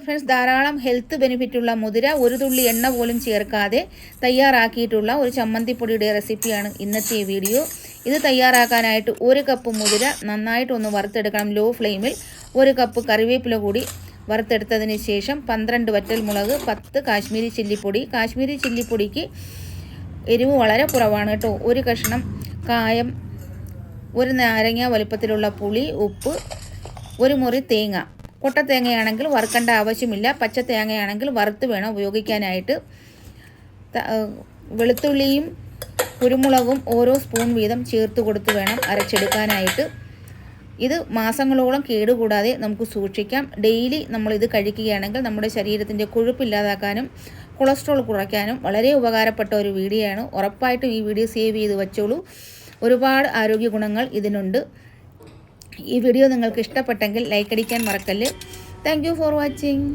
Friends, ധാരാളം health ബെനിഫിറ്റുള്ള മുതിര ഒരു തുള്ളി എണ്ണ പോലും ചേർക്കാതെ തയ്യാറാക്കിയിട്ടുള്ള ഒരു ചമ്മന്തിപ്പൊടിയുടെ റെസിപ്പിയാണ് ഇന്നത്തെ ഈ വീഡിയോ. ഇത് തയ്യാറാക്കാനായിട്ട് 1 കപ്പ് മുതിര നന്നായിട്ടൊന്ന് വറുത്തെടുക്കണം. ലോ ഫ്ലെയിമിൽ 1 കപ്പ് കറിവേപ്പില കൂടി വറുത്തെടുത്തതിന് ശേഷം 12 വറ്റൽമുളക്, 10 കാശ്മീരി ചില്ലിപ്പൊടി. കാശ്മീരി ചില്ലിപ്പൊടിക്ക് എരിവ് വളരെ കുറവാണ് കേട്ടോ. 1 കഷ്ണം കായം, 1 നാരങ്ങ വലുപ്പത്തിലുള്ള പുളി, ഉപ്പ്, 1 മുറി തേങ്ങ. കൊട്ട തേങ്ങയാണെങ്കിൽ വറുക്കേണ്ട ആവശ്യമില്ല. പച്ച തേങ്ങയാണെങ്കിൽ വറുത്ത് വേണം ഉപയോഗിക്കാനായിട്ട്. വെളുത്തുള്ളിയും കുരുമുളകും ഓരോ സ്പൂൺ വീതം ചേർത്ത് കൊടുത്ത് വേണം അരച്ചെടുക്കാനായിട്ട്. ഇത് മാസങ്ങളോളം കേടുകൂടാതെ നമുക്ക് സൂക്ഷിക്കാം. ഡെയിലി നമ്മളിത് കഴിക്കുകയാണെങ്കിൽ നമ്മുടെ ശരീരത്തിൻ്റെ കൊഴുപ്പില്ലാതാക്കാനും കൊളസ്ട്രോൾ കുറയ്ക്കാനും വളരെ ഉപകാരപ്പെട്ട ഒരു വീഡിയോ ആണ്. ഉറപ്പായിട്ടും ഈ വീഡിയോ സേവ് ചെയ്ത് വെച്ചോളൂ. ഒരുപാട് ആരോഗ്യ ഗുണങ്ങൾ ഇതിനുണ്ട്. ഈ വീഡിയോ നിങ്ങൾക്ക് ഇഷ്ടപ്പെട്ടെങ്കിൽ ലൈക്ക് അടിക്കാൻ മറക്കല്ലേ. Thank you for watching.